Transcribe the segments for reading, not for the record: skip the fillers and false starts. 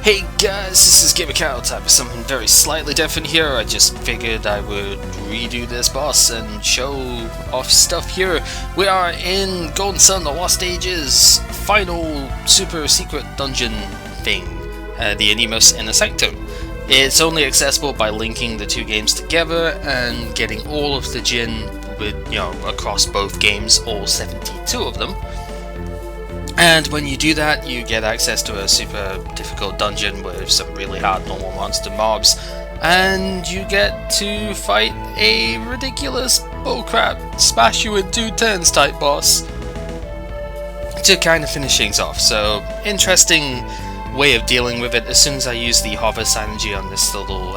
Hey guys, this is GBA Golden Sun with something very slightly different here. I just figured I would redo this boss and show off stuff here. We are in Golden Sun, the Lost Ages final super secret dungeon thing, the Anemos Sanctum. It's only accessible by linking the two games together and getting all of the Djinn with, across both games, all 72 of them. And when you do that, you get access to a super difficult dungeon with some really hard normal monster mobs, and you get to fight a ridiculous bullcrap smash you in 2 turns type boss to kind of finish things off. So, interesting way of dealing with it. As soon as I use the hover synergy on this little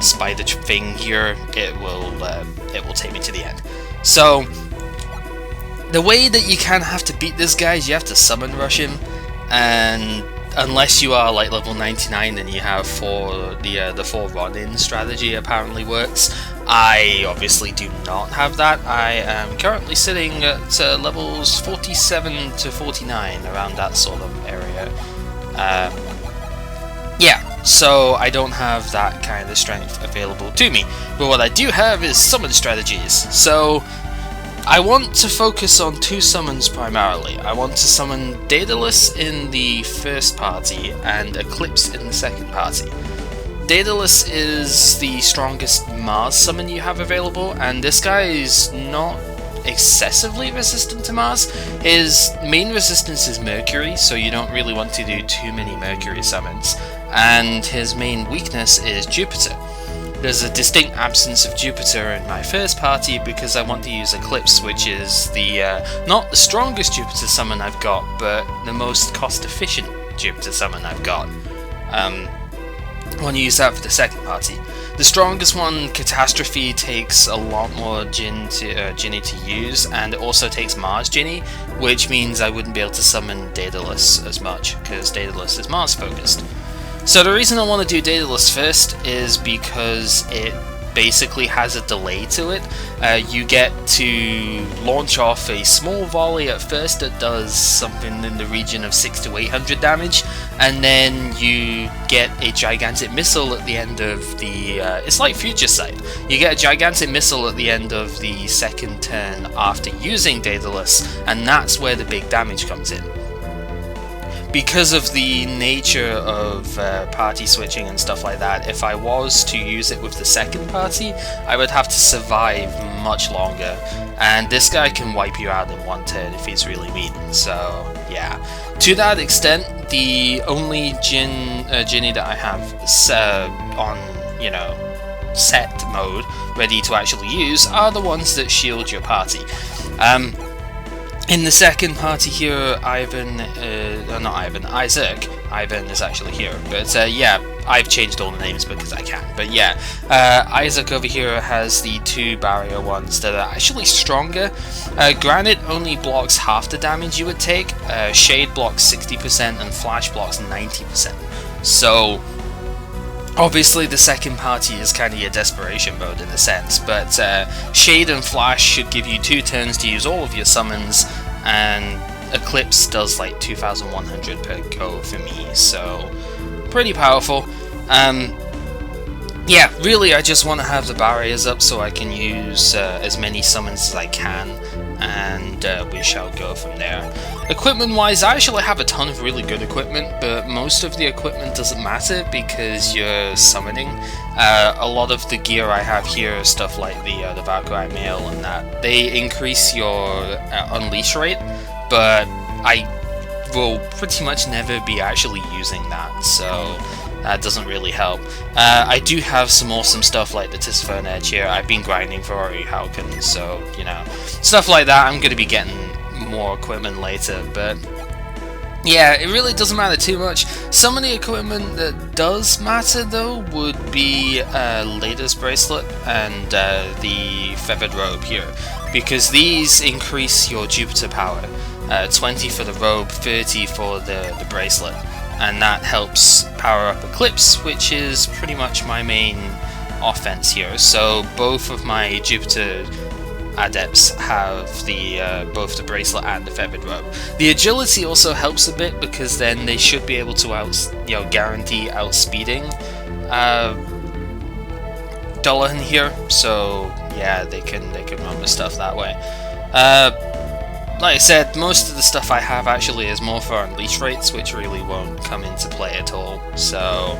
spider thing here, it will take me to the end. So, the way that you kind of have to beat this guy is you have to summon rush him, and unless you are like level 99, then you have the 4 run-in strategy apparently works. I obviously do not have that. I am currently sitting at levels 47 to 49, around that sort of area. Yeah, so I don't have that kind of strength available to me, but what I do have is summon strategies. So I want to focus on 2 summons primarily. I want to summon Daedalus in the first party and Eclipse in the second party. Daedalus is the strongest Mars summon you have available, and this guy is not excessively resistant to Mars. His main resistance is Mercury, so you don't really want to do too many Mercury summons, and his main weakness is Jupiter. There's a distinct absence of Jupiter in my first party because I want to use Eclipse, which is the not the strongest Jupiter summon I've got, but the most cost-efficient Jupiter summon I've got. I want to use that for the second party. The strongest one, Catastrophe, takes a lot more Djinni to use, and it also takes Mars Djinni, which means I wouldn't be able to summon Daedalus as much, because Daedalus is Mars focused. So the reason I want to do Daedalus first is because it basically has a delay to it. You get to launch off a small volley at first that does something in the region of 600 to 800 damage, and then you get a gigantic missile at the end of the... it's like Future Sight. You get a gigantic missile at the end of the second turn after using Daedalus, and that's where the big damage comes in. Because of the nature of party switching and stuff like that, if I was to use it with the second party, I would have to survive much longer, and this guy can wipe you out in 1 turn if he's really mean, so yeah. To that extent, the only Djinni that I have on, set mode, ready to actually use, are the ones that shield your party. In the second party here, Isaac. Ivan is actually here, but yeah, I've changed all the names because I can. But yeah, Isaac over here has the 2 barrier ones that are actually stronger. Granite only blocks half the damage you would take, Shade blocks 60% and Flash blocks 90%. So obviously the second party is kind of your desperation mode in a sense, but Shade and Flash should give you 2 turns to use all of your summons, and Eclipse does like 2100 per go for me, so pretty powerful. Yeah, really I just want to have the barriers up so I can use as many summons as I can, and we shall go from there. Equipment wise, I actually have a ton of really good equipment, but most of the equipment doesn't matter because you're summoning. A lot of the gear I have here is stuff like the Valkyrie Mail and that. They increase your unleash rate, but I will pretty much never be actually using that, so that doesn't really help. I do have some awesome stuff like the Tisiphone Edge here. I've been grinding for Ori Halcon, so, stuff like that. I'm going to be getting more equipment later, but yeah, it really doesn't matter too much. Some of the equipment that does matter, though, would be Lada's Bracelet and the Feathered Robe here, because these increase your Jupiter power. 20 for the robe, 30 for the bracelet, and that helps power up Eclipse, which is pretty much my main offense here. So both of my Jupiter adepts have the both the bracelet and the feathered robe. The agility also helps a bit because then they should be able to guarantee outspeeding Dullahan here. So yeah, they can run with stuff that way. Like I said, most of the stuff I have actually is more for unleash rates, which really won't come into play at all. So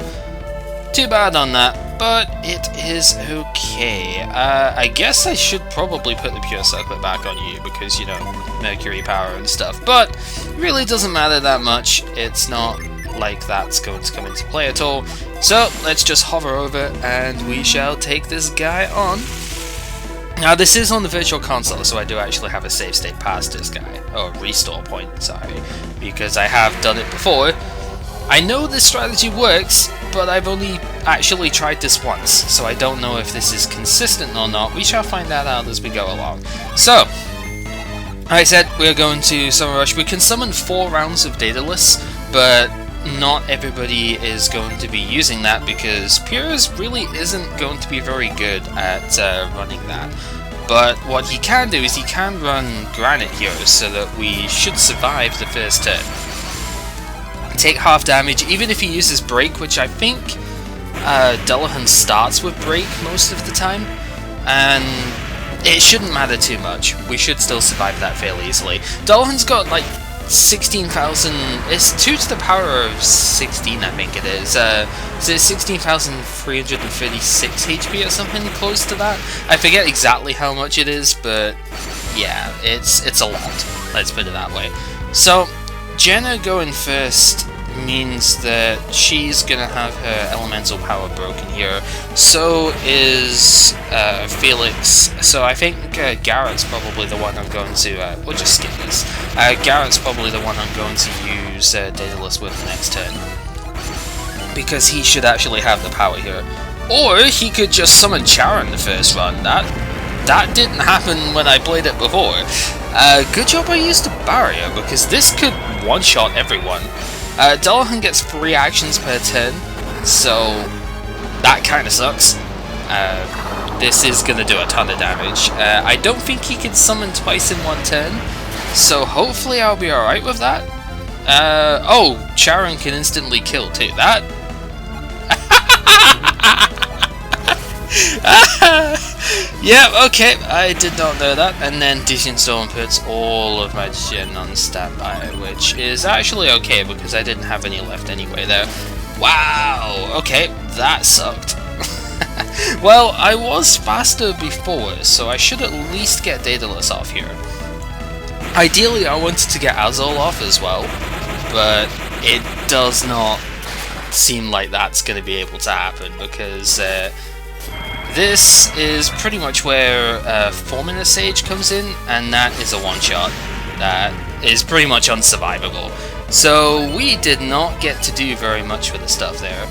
too bad on that, but it is okay. I guess I should probably put the pure circlet back on you because, you know, mercury power and stuff, but it really doesn't matter that much. It's not like that's going to come into play at all. So let's just hover over and we shall take this guy on. Now this is on the virtual console, so I do actually have a save state past this guy, or restore point, sorry, because I have done it before. I know this strategy works, but I've only actually tried this once, so I don't know if this is consistent or not. We shall find that out as we go along. So, like I said, we're going to Summon Rush. We can summon 4 rounds of Daedalus, but not everybody is going to be using that because Pyrrhus really isn't going to be very good at running that. But what he can do is he can run Granite here so that we should survive the first turn. Take half damage, even if he uses Break, which I think Dullahan starts with Break most of the time, and it shouldn't matter too much. We should still survive that fairly easily. Dullahan's got like 16,000, it's 2 to the power of 16, I think it is. So it's 16,336 HP or something close to that. I forget exactly how much it is, but yeah, it's a lot, let's put it that way. So Jenna going first means that she's gonna have her elemental power broken here. So is Felix. So I think Garrett's probably the one I'm going to. We'll just skip this. Garrett's probably the one I'm going to use Daedalus with next turn because he should actually have the power here. Or he could just summon Charon the first run. That didn't happen when I played it before. Good job I used a barrier because this could one-shot everyone. Dullahan gets 3 actions per turn, so that kind of sucks. This is going to do a ton of damage. I don't think he can summon twice in 1 turn, so hopefully I'll be alright with that. Oh, Charon can instantly kill too. That... yeah, okay, I did not know that. And then Djinn Storm puts all of my Djinn on standby, which is actually okay because I didn't have any left anyway there. Wow, okay, that sucked. Well, I was faster before, so I should at least get Daedalus off here. Ideally, I wanted to get Azul off as well, but it does not seem like that's going to be able to happen because this is pretty much where Formina Sage comes in, and that is a one-shot. That is pretty much unsurvivable. So we did not get to do very much with the stuff there.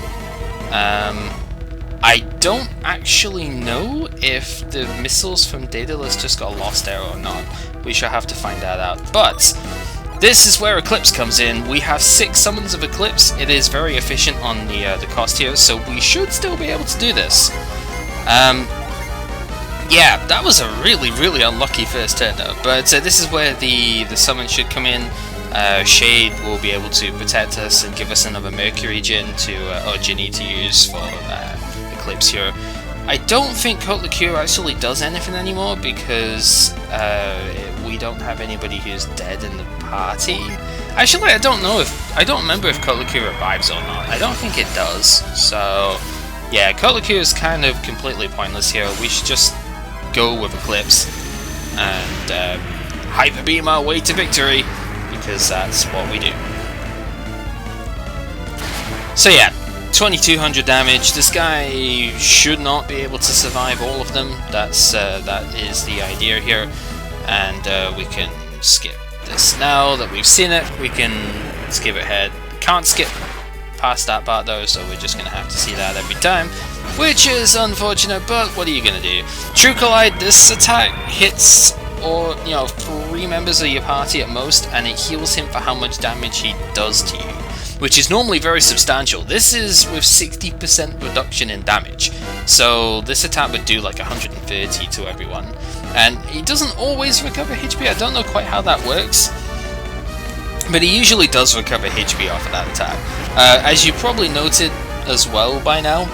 I don't actually know if the missiles from Daedalus just got lost there or not. We shall have to find that out. But this is where Eclipse comes in. We have 6 summons of Eclipse. It is very efficient on the cost here, so we should still be able to do this. Yeah, that was a really unlucky first turn though, but this is where the summon should come in. Shade will be able to protect us and give us another Mercury Djinn or Djinni to use for Eclipse here. I don't think Cote Liqueur actually does anything anymore because we don't have anybody who's dead in the party. Actually, I don't remember if Cote Liqueur revives or not. I don't think it does, so yeah, Cote Liqueur is kind of completely pointless here. We should just go with Eclipse and Hyper Beam our way to victory, because that's what we do. So yeah, 2200 damage. This guy should not be able to survive all of them. That is the idea here, and we can skip this now that we've seen it. We can skip ahead. Can't skip past that part though, so we're just gonna have to see that every time, which is unfortunate, but what are you gonna do? True Collide, this attack hits, or 3 members of your party at most, and it heals him for how much damage he does to you, which is normally very substantial. This is with 60% reduction in damage, so this attack would do like 130 to everyone. and he doesn't always recover HP. I don't know quite how that works, but he usually does recover HP off of that attack. As you probably noted as well by now,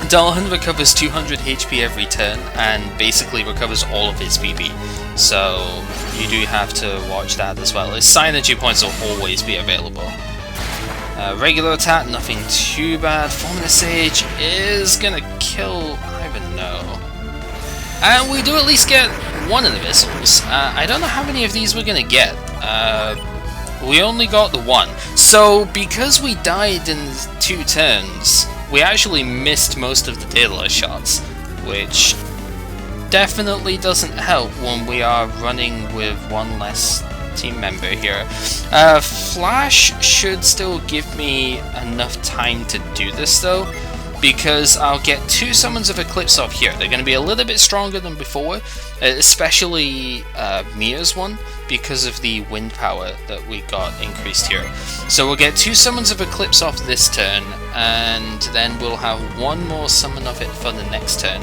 Dullahan recovers 200 HP every turn and basically recovers all of his PP, so you do have to watch that as well. His synergy points will always be available. Regular attack, nothing too bad. Formina Sage is gonna kill Ivanhoe. And we do at least get one of the missiles. I don't know how many of these we're gonna get. We only got the one. So, because we died in 2 turns, we actually missed most of the Dela shots, which definitely doesn't help when we are running with one less team member here. Flash should still give me enough time to do this though, because I'll get 2 summons of Eclipse off here. They're going to be a little bit stronger than before, especially Mia's one, because of the wind power that we got increased here. So we'll get 2 summons of Eclipse off this turn, and then we'll have 1 more summon of it for the next turn,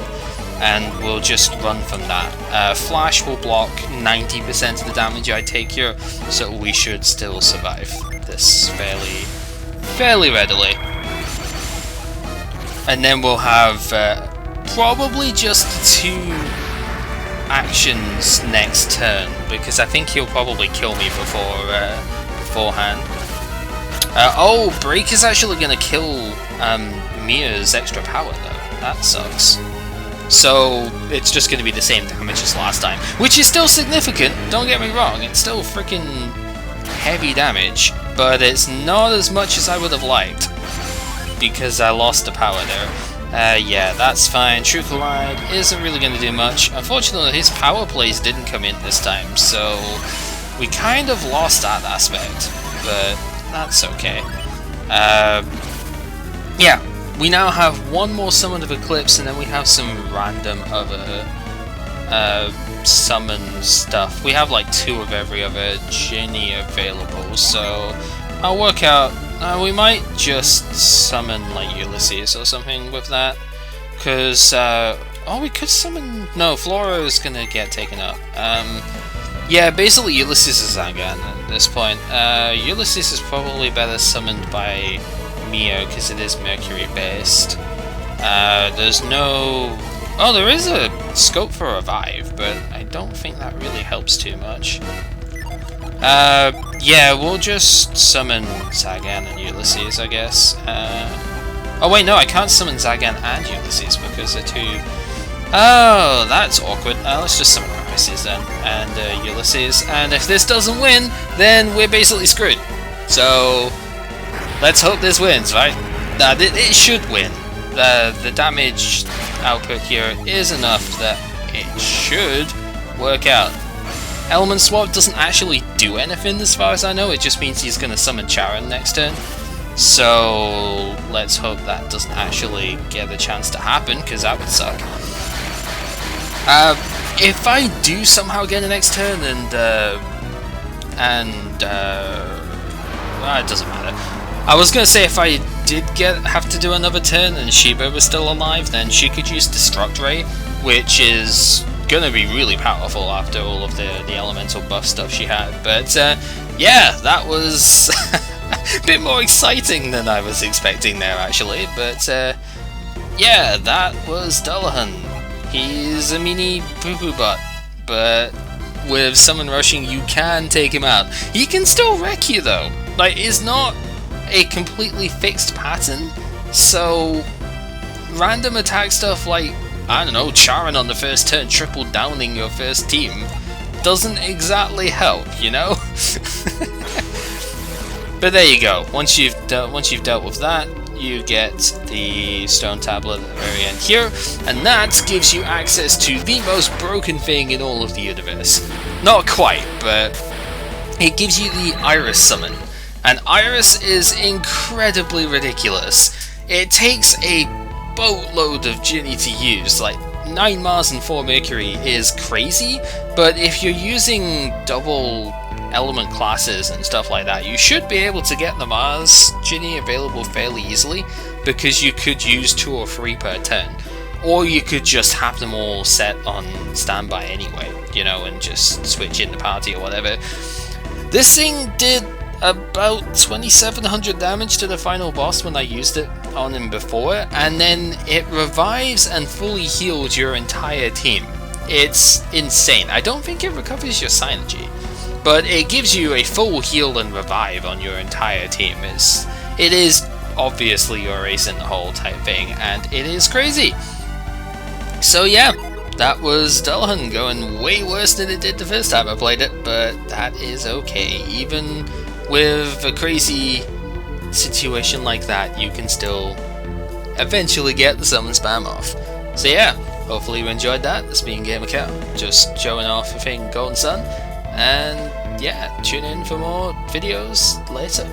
and we'll just run from that. Flash will block 90% of the damage I take here, so we should still survive this fairly readily. And then we'll have probably just 2 actions next turn, because I think he'll probably kill me beforehand. Oh, Break is actually going to kill Mia's extra power though. That sucks. So it's just going to be the same damage as last time, which is still significant, don't get me wrong, it's still freaking heavy damage, but it's not as much as I would have liked, because I lost the power there. Yeah, that's fine. True Collide isn't really going to do much. Unfortunately, his power plays didn't come in this time, so we kind of lost that aspect, but that's okay. Yeah, we now have 1 more summon of Eclipse, and then we have some random other summon stuff. We have like 2 of every other Djinni available, so I'll work out. We might just summon like Ulysses or something with that, because oh, we could summon. No, Flora is gonna get taken up. Yeah, basically Ulysses is Zangan at this point. Ulysses is probably better summoned by Mio because it is Mercury based. There's no. Oh, there is a scope for Revive, but I don't think that really helps too much. Yeah, we'll just summon Zagan and Ulysses, I guess. Oh wait, no, I can't summon Zagan and Ulysses because they're too... Oh, that's awkward. Let's just summon Ulysses then, and Ulysses, and if this doesn't win, then we're basically screwed. So, let's hope this wins, right? It should win. The damage output here is enough that it should work out. Element Swap doesn't actually do anything as far as I know, it just means he's going to summon Charon next turn. So let's hope that doesn't actually get the chance to happen, because that would suck. If I do somehow get the next turn and it doesn't matter. I was going to say if I did have to do another turn and Sheba was still alive, then she could use Destruct Ray, which is gonna be really powerful after all of the elemental buff stuff she had. But yeah, that was a bit more exciting than I was expecting there actually. But yeah, that was Dullahan. He's a mini poo-poo butt, but with summon rushing you can take him out. He can still wreck you though. Like, it's not a completely fixed pattern, so random attack stuff like, I don't know, Charon on the first turn triple downing your first team doesn't exactly help, you know? But there you go. Once you've dealt with that, you get the stone tablet at the very end here, and that gives you access to the most broken thing in all of the universe. Not quite, but it gives you the Iris summon. And Iris is incredibly ridiculous. It takes a boatload of Djinni to use, like 9 Mars and 4 Mercury is crazy, but if you're using double element classes and stuff like that, you should be able to get the Mars Djinni available fairly easily, because you could use 2 or 3 per turn. or you could just have them all set on standby anyway, you know, and just switch in the party or whatever. This thing did about 2700 damage to the final boss when I used it on him before, and then it revives and fully heals your entire team. It's insane. I don't think it recovers your synergy, but it gives you a full heal and revive on your entire team. It is obviously your ace in the hole type thing, and it is crazy. So yeah, that was Dullahan going way worse than it did the first time I played it, but that is okay. Even with a crazy situation like that, you can still eventually get the summon spam off. So yeah, hopefully you enjoyed that. This being Gamer Cow, just showing off a thing Golden Sun, and yeah, tune in for more videos later.